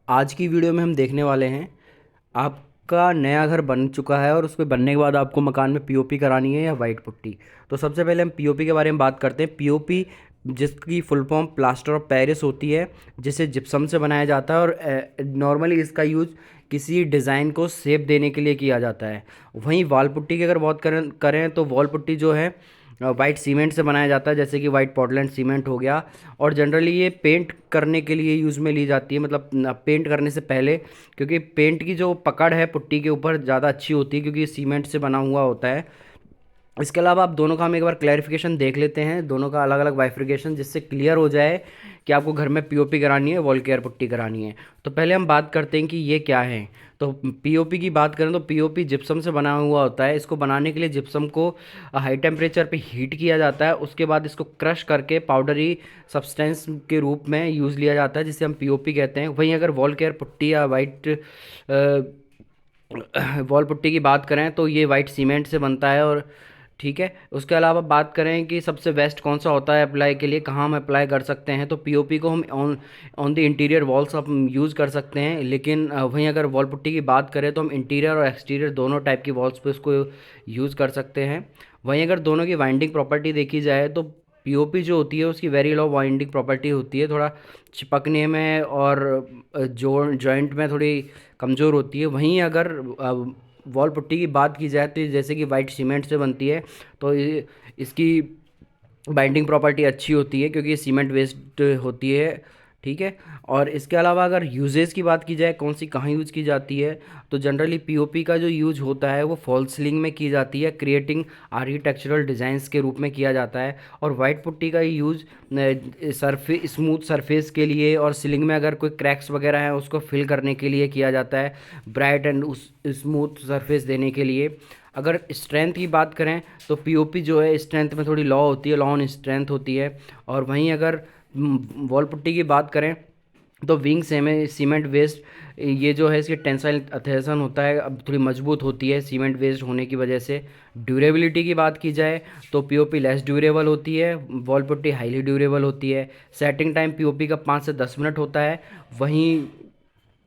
आज की वीडियो में हम देखने वाले हैं आपका नया घर बन चुका है और उसके बनने के बाद आपको मकान में पीओपी करानी है या वाइट पुट्टी। तो सबसे पहले हम पीओपी के बारे में बात करते हैं। पीओपी जिसकी full form plaster of Paris होती है, जिसे जिप्सम से बनाया जाता है और नॉर्मली इसका यूज़ किसी डिज़ाइन को शेप देने के लिए किया जाता है। वहीं वॉल पुट्टी की अगर बात करें तो वॉल पुट्टी जो है वाइट सीमेंट से बनाया जाता है, जैसे कि वाइट पोर्टलैंड सीमेंट हो गया। और जनरली ये पेंट करने के लिए यूज़ में ली जाती है, मतलब पेंट करने से पहले, क्योंकि पेंट की जो पकड़ है पुट्टी के ऊपर ज़्यादा अच्छी होती है क्योंकि ये सीमेंट से बना हुआ होता है। इसके अलावा आप दोनों का हम एक बार क्लैरिफिकेशन देख लेते हैं, दोनों का अलग अलग बाइफिकेशन, जिससे क्लियर हो जाए कि आपको घर में पीओपी करानी है वॉल केयर पुट्टी करानी है। तो पहले हम बात करते हैं कि ये क्या है। तो पीओपी की बात करें तो पीओपी जिप्सम से बना हुआ होता है। इसको बनाने के लिए जिप्सम को हाई टेम्परेचर पे हीट किया जाता है, उसके बाद इसको क्रश करके पाउडरी सब्सटेंस के रूप में यूज़ लिया जाता है, जिसे हम पीओपी कहते हैं। वहीं अगर वॉल केयर पुट्टी या वाइट वॉल पुट्टी की बात करें तो ये वाइट सीमेंट से बनता है। और ठीक है, उसके अलावा बात करें कि सबसे बेस्ट कौन सा होता है अप्लाई के लिए, कहाँ हम अप्लाई कर सकते हैं, तो पीओपी को हम on on the interior walls हम यूज़ कर सकते हैं। लेकिन वहीं अगर वॉल पुट्टी की बात करें तो हम इंटीरियर और एक्सटीरियर दोनों टाइप की वॉल्स पे इसको यूज़ कर सकते हैं। वहीं अगर दोनों की वाइंडिंग प्रॉपर्टी देखी जाए तो पीओपी जो होती है उसकी वेरी लो वाइंडिंग प्रॉपर्टी होती है, थोड़ा चिपकने में और जॉइंट में थोड़ी कमज़ोर होती है। वहीं अगर वॉल पुट्टी की बात की जाए तो जैसे कि वाइट सीमेंट से बनती है, तो इसकी बाइंडिंग प्रॉपर्टी अच्छी होती है क्योंकि ये सीमेंट वेस्ड होती है। ठीक है। और इसके अलावा अगर यूजेस की बात की जाए कौन सी कहाँ यूज़ की जाती है, तो जनरली पीओपी का जो यूज होता है वो फॉल सीलिंग में की जाती है, क्रिएटिंग आर्किटेक्चरल डिज़ाइंस के रूप में किया जाता है। और वाइट पुट्टी का यूज़ सरफेस स्मूथ सरफेस के लिए और सीलिंग में अगर कोई क्रैक्स वगैरह हैं उसको फिल करने के लिए किया जाता है, ब्राइट एंड उस स्मूथ सरफेस देने के लिए। अगर स्ट्रेंथ की बात करें तो पीओपी जो है स्ट्रेंथ में थोड़ी लॉ होती है, लॉ ऑन स्ट्रेंथ होती है। और वहीं अगर वॉल पुट्टी की बात करें तो विंग सीमेंट वेस्ट, ये जो है इसकी टेंसाइल अथेसन होता है, अब थोड़ी मजबूत होती है सीमेंट वेस्ट होने की वजह से। ड्यूरेबिलिटी की बात की जाए तो पीओपी लेस ड्यूरेबल होती है, वॉल पुट्टी हाईली ड्यूरेबल होती है। सेटिंग टाइम पीओपी का 5 से 10 मिनट होता है, वहीं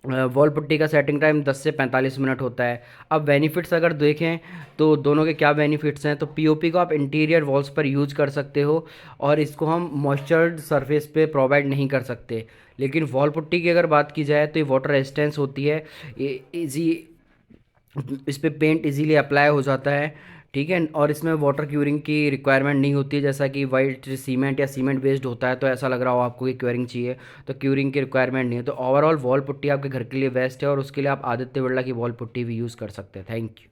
वॉल पुट्टी का सेटिंग टाइम 10 से 45 मिनट होता है। अब बेनिफिट्स अगर देखें तो दोनों के क्या बेनिफिट्स हैं, तो पीओपी को आप इंटीरियर वॉल्स पर यूज कर सकते हो और इसको हम मॉइस्चर्ड सरफेस पे प्रोवाइड नहीं कर सकते। लेकिन वॉल पुट्टी की अगर बात की जाए तो ये वाटर रेजिस्टेंस होती है, इजी, इस पे पेंट इजीली अप्लाई हो जाता है। ठीक है। और इसमें वाटर क्यूरिंग की रिक्वायरमेंट नहीं होती है, जैसा कि वाइट सीमेंट या सीमेंट बेस्ड होता है तो ऐसा लग रहा हो आपको कि क्यूरिंग चाहिए, तो क्यूरिंग की रिक्वायरमेंट नहीं है। तो ओवरऑल वॉल पुट्टी आपके घर के लिए बेस्ट है और उसके लिए आप आदित्य बिरला की वॉल पुट्टी भी यूज़ कर सकते हैं। Thank you.